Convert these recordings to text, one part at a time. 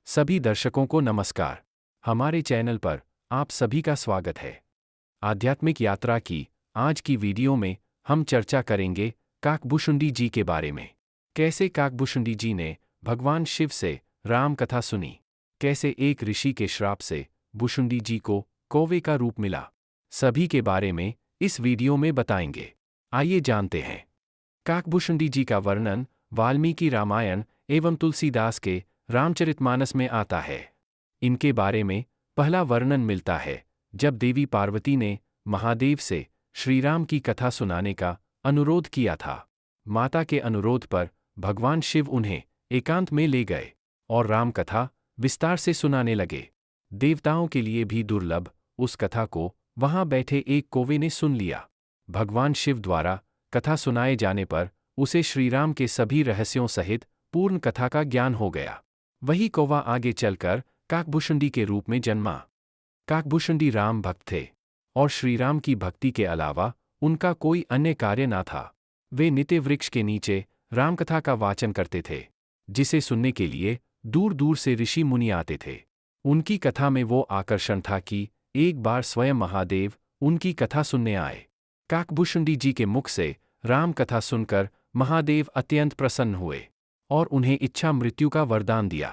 सभी दर्शकों को नमस्कार। हमारे चैनल पर आप सभी का स्वागत है। आध्यात्मिक यात्रा की आज की वीडियो में हम चर्चा करेंगे काकभूषुंडी जी के बारे में। कैसे काकभूषुंडी जी ने भगवान शिव से राम कथा सुनी, कैसे एक ऋषि के श्राप से भुशुंडी जी को कौवे का रूप मिला, सभी के बारे में इस वीडियो में बताएंगे। आइए जानते हैं। काकभूषुंडी जी का वर्णन वाल्मीकि रामायण एवं तुलसीदास के रामचरितमानस में आता है। इनके बारे में पहला वर्णन मिलता है जब देवी पार्वती ने महादेव से श्रीराम की कथा सुनाने का अनुरोध किया था। माता के अनुरोध पर भगवान शिव उन्हें एकांत में ले गए और राम कथा विस्तार से सुनाने लगे। देवताओं के लिए भी दुर्लभ उस कथा को वहां बैठे एक कौवे ने सुन लिया। भगवान शिव द्वारा कथा सुनाए जाने पर उसे श्रीराम के सभी रहस्यों सहित पूर्ण कथा का ज्ञान हो गया। वही कौवा आगे चलकर काकभूषुंडी के रूप में जन्मा। काकभूषुंडी राम भक्त थे और श्रीराम की भक्ति के अलावा उनका कोई अन्य कार्य न था। वे नित्य वृक्ष के नीचे रामकथा का वाचन करते थे, जिसे सुनने के लिए दूर दूर से ऋषि मुनि आते थे। उनकी कथा में वो आकर्षण था कि एक बार स्वयं महादेव उनकी कथा सुनने आए। काकभूषुंडी जी के मुख से राम कथा सुनकर महादेव अत्यंत प्रसन्न हुए और उन्हें इच्छा मृत्यु का वरदान दिया,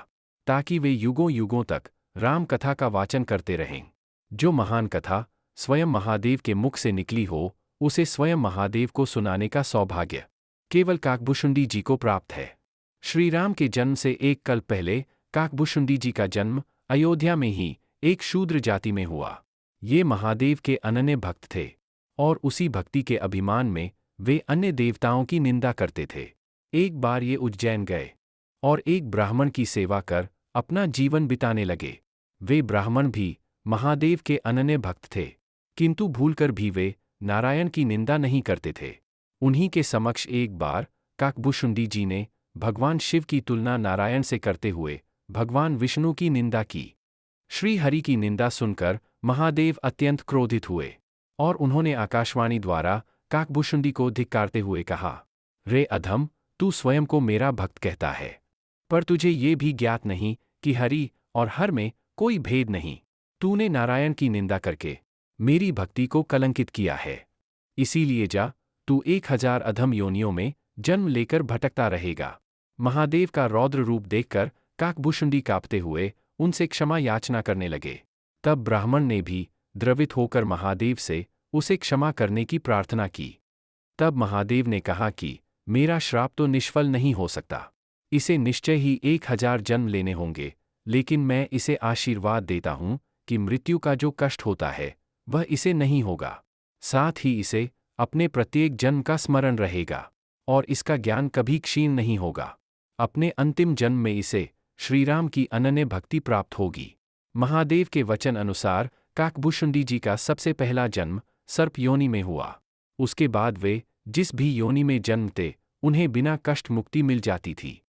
ताकि वे युगों युगों तक राम कथा का वाचन करते रहें। जो महान कथा स्वयं महादेव के मुख से निकली हो, उसे स्वयं महादेव को सुनाने का सौभाग्य केवल काकभूषुंडी जी को प्राप्त है। श्रीराम के जन्म से एक कल्प पहले काकभूषुंडी जी का जन्म अयोध्या में ही एक शूद्र जाति में हुआ। ये महादेव के अनन्य भक्त थे और उसी भक्ति के अभिमान में वे अन्य देवताओं की निंदा करते थे। एक बार ये उज्जैन गए और एक ब्राह्मण की सेवा कर अपना जीवन बिताने लगे। वे ब्राह्मण भी महादेव के अनन्य भक्त थे, किंतु भूलकर भी वे नारायण की निंदा नहीं करते थे। उन्हीं के समक्ष एक बार काकभूषुंडी जी ने भगवान शिव की तुलना नारायण से करते हुए भगवान विष्णु की निंदा की। श्री हरि की निंदा सुनकर महादेव अत्यंत क्रोधित हुए और उन्होंने आकाशवाणी द्वारा काकभूषुंडी को धिक्कारते हुए कहा, रे अधम, तू स्वयं को मेरा भक्त कहता है, पर तुझे ये भी ज्ञात नहीं कि हरि और हर में कोई भेद नहीं। तूने नारायण की निंदा करके मेरी भक्ति को कलंकित किया है। इसीलिए जा, तू 1000 अधम योनियों में जन्म लेकर भटकता रहेगा। महादेव का रौद्र रूप देखकर काकभूषुंडी कांपते हुए उनसे क्षमा याचना करने लगे। तब ब्राह्मण ने भी द्रवित होकर महादेव से उसे क्षमा करने की प्रार्थना की। तब महादेव ने कहा कि मेरा श्राप तो निष्फल नहीं हो सकता, इसे निश्चय ही 1000 जन्म लेने होंगे, लेकिन मैं इसे आशीर्वाद देता हूं कि मृत्यु का जो कष्ट होता है वह इसे नहीं होगा। साथ ही इसे अपने प्रत्येक जन्म का स्मरण रहेगा और इसका ज्ञान कभी क्षीण नहीं होगा। अपने अंतिम जन्म में इसे श्रीराम की अनन्य भक्ति प्राप्त होगी। महादेव के वचन अनुसार काकभूषुंडी जी का सबसे पहला जन्म सर्प योनि में हुआ। उसके बाद वे जिस भी योनि में जन्मते उन्हें बिना कष्ट मुक्ति मिल जाती थी।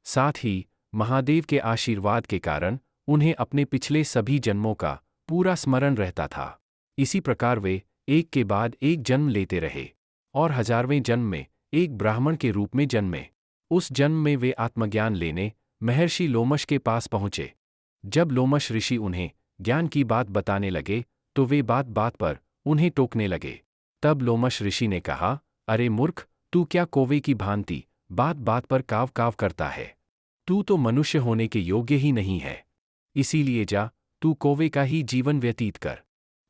साथ ही महादेव के आशीर्वाद के कारण उन्हें अपने पिछले सभी जन्मों का पूरा स्मरण रहता था। इसी प्रकार वे एक के बाद एक जन्म लेते रहे और 1000वें जन्म में एक ब्राह्मण के रूप में जन्मे। उस जन्म में वे आत्मज्ञान लेने महर्षि लोमश के पास पहुंचे। जब लोमश ऋषि उन्हें ज्ञान की बात बताने लगे तो वे बात बात पर उन्हें टोकने लगे। तब लोमश ऋषि ने कहा, अरे मूर्ख, तू क्या कौवे की भांति बात बात पर काव काव करता है? तू तो मनुष्य होने के योग्य ही नहीं है। इसीलिए जा, तू कौवे का ही जीवन व्यतीत कर।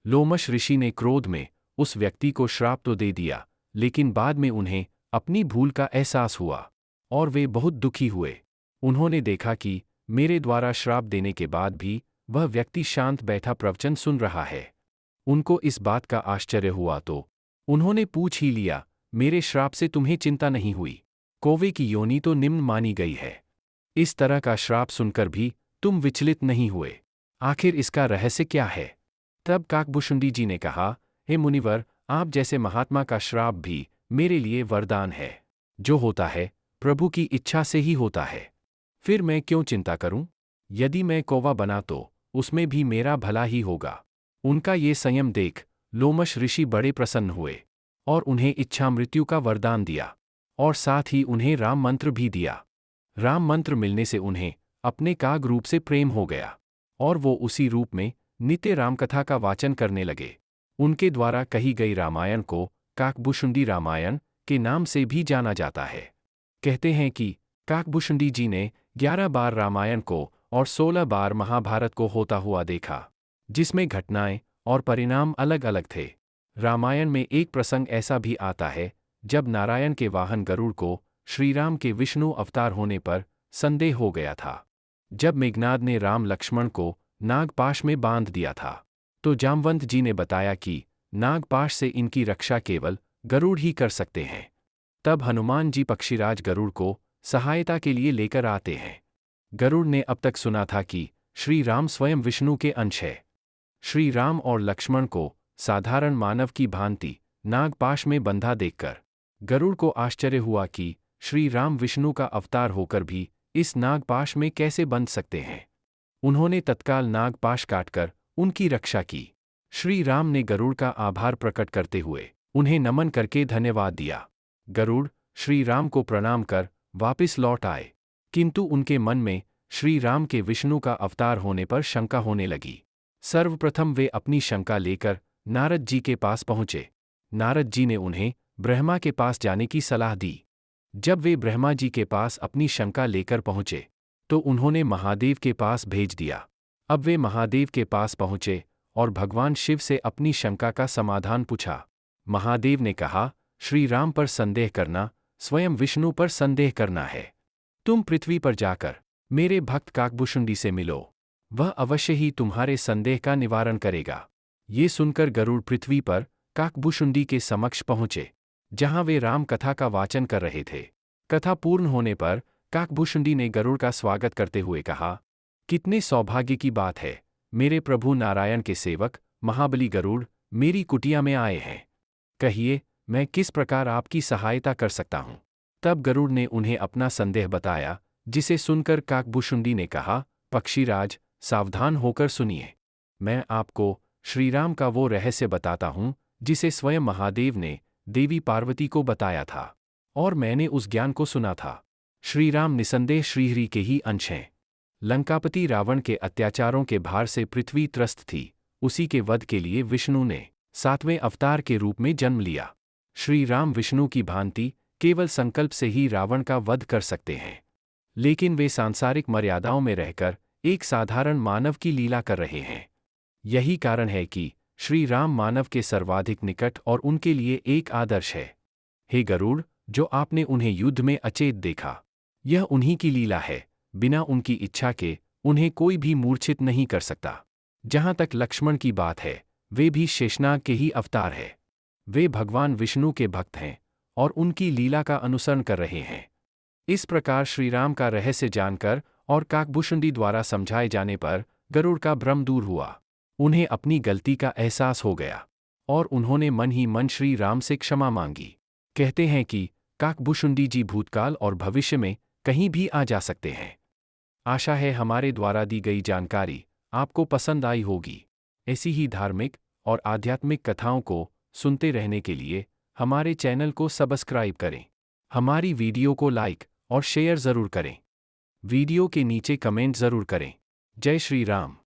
लोमश ऋषि ने क्रोध में उस व्यक्ति को श्राप तो दे दिया, लेकिन बाद में उन्हें अपनी भूल का एहसास हुआ और वे बहुत दुखी हुए। उन्होंने देखा कि मेरे द्वारा श्राप देने के बाद भी वह व्यक्ति शांत बैठा प्रवचन सुन रहा है। उनको इस बात का आश्चर्य हुआ तो उन्होंने पूछ ही लिया, मेरे श्राप से तुम्हें चिंता नहीं हुई? कौवे की योनि तो निम्न मानी गई है। इस तरह का श्राप सुनकर भी तुम विचलित नहीं हुए। आखिर इसका रहस्य क्या है? तब काकभूषुंडी जी ने कहा, हे मुनिवर, आप जैसे महात्मा का श्राप भी मेरे लिए वरदान है। जो होता है प्रभु की इच्छा से ही होता है। फिर मैं क्यों चिंता करूं? यदि मैं कौवा बना तो उसमें भी मेरा भला ही होगा। उनका ये संयम देख लोमश ऋषि बड़े प्रसन्न हुए और उन्हें इच्छा मृत्यु का वरदान दिया और साथ ही उन्हें राम मंत्र भी दिया। राम मंत्र मिलने से उन्हें अपने काग रूप से प्रेम हो गया और वो उसी रूप में नित्य रामकथा का वाचन करने लगे। उनके द्वारा कही गई रामायण को काकभुशुंडी रामायण के नाम से भी जाना जाता है। कहते हैं कि काकभुशुंडी जी ने 11 बार रामायण को और 16 बार महाभारत को होता हुआ देखा, जिसमें घटनाएं और परिणाम अलग अलग थे। रामायण में एक प्रसंग ऐसा भी आता है जब नारायण के वाहन गरुड़ को श्रीराम के विष्णु अवतार होने पर संदेह हो गया था। जब मेघनाद ने राम लक्ष्मण को नागपाश में बांध दिया था, तो जामवंत जी ने बताया कि नागपाश से इनकी रक्षा केवल गरुड़ ही कर सकते हैं। तब हनुमान जी पक्षीराज गरुड़ को सहायता के लिए लेकर आते हैं। गरुड़ ने अब तक सुना था कि श्री राम स्वयं विष्णु के अंश है। श्री राम और लक्ष्मण को साधारण मानव की भांति नागपाश में बंधा देखकर गरुड़ को आश्चर्य हुआ कि श्री राम विष्णु का अवतार होकर भी इस नागपाश में कैसे बंध सकते हैं। उन्होंने तत्काल नागपाश काटकर उनकी रक्षा की। श्री राम ने गरुड़ का आभार प्रकट करते हुए उन्हें नमन करके धन्यवाद दिया। गरुड़ श्री राम को प्रणाम कर वापस लौट आए, किंतु उनके मन में श्री राम के विष्णु का अवतार होने पर शंका होने लगी। सर्वप्रथम वे अपनी शंका लेकर नारद जी के पास पहुँचे। नारद जी ने उन्हें ब्रह्मा के पास जाने की सलाह दी। जब वे ब्रह्मा जी के पास अपनी शंका लेकर पहुँचे तो उन्होंने महादेव के पास भेज दिया। अब वे महादेव के पास पहुँचे और भगवान शिव से अपनी शंका का समाधान पूछा। महादेव ने कहा, श्री राम पर संदेह करना स्वयं विष्णु पर संदेह करना है। तुम पृथ्वी पर जाकर मेरे भक्त काकभुशुंडी से मिलो, वह अवश्य ही तुम्हारे संदेह का निवारण करेगा। ये सुनकर गरुड़ पृथ्वी पर काकभुशुंडी के समक्ष पहुँचे, जहाँ वे राम कथा का वाचन कर रहे थे। कथा पूर्ण होने पर काकभुशुंडी ने गरुड़ का स्वागत करते हुए कहा, कितने सौभाग्य की बात है, मेरे प्रभु नारायण के सेवक महाबली गरुड़ मेरी कुटिया में आए हैं। कहिए, मैं किस प्रकार आपकी सहायता कर सकता हूँ। तब गरुड़ ने उन्हें अपना संदेह बताया, जिसे सुनकर काकभुशुंडी ने कहा, पक्षीराज सावधान होकर सुनिए। मैं आपको श्रीराम का वो रहस्य बताता हूँ जिसे स्वयं महादेव ने देवी पार्वती को बताया था, और मैंने उस ज्ञान को सुना था। श्रीराम निसंदेह श्रीहरि के ही अंश हैं। लंकापति रावण के अत्याचारों के भार से पृथ्वी त्रस्त थी, उसी के वध के लिए विष्णु ने 7वें अवतार के रूप में जन्म लिया। श्री राम विष्णु की भांति केवल संकल्प से ही रावण का वध कर सकते हैं, लेकिन वे सांसारिक मर्यादाओं में रहकर एक साधारण मानव की लीला कर रहे हैं। यही कारण है कि श्री राम मानव के सर्वाधिक निकट और उनके लिए एक आदर्श है। हे गरुड़, जो आपने उन्हें युद्ध में अचेत देखा, यह उन्हीं की लीला है। बिना उनकी इच्छा के उन्हें कोई भी मूर्छित नहीं कर सकता। जहाँ तक लक्ष्मण की बात है, वे भी शेषनाग के ही अवतार है। वे भगवान विष्णु के भक्त हैं और उनकी लीला का अनुसरण कर रहे हैं। इस प्रकार श्रीराम का रहस्य जानकर और काकभुशुंडी द्वारा समझाए जाने पर गरुड़ का भ्रम दूर हुआ। उन्हें अपनी गलती का एहसास हो गया और उन्होंने मन ही मन श्री राम से क्षमा मांगी। कहते हैं कि काकभुशुंडी जी भूतकाल और भविष्य में कहीं भी आ जा सकते हैं। आशा है हमारे द्वारा दी गई जानकारी आपको पसंद आई होगी। ऐसी ही धार्मिक और आध्यात्मिक कथाओं को सुनते रहने के लिए हमारे चैनल को सब्सक्राइब करें। हमारी वीडियो को लाइक और शेयर ज़रूर करें। वीडियो के नीचे कमेंट ज़रूर करें। जय श्री राम।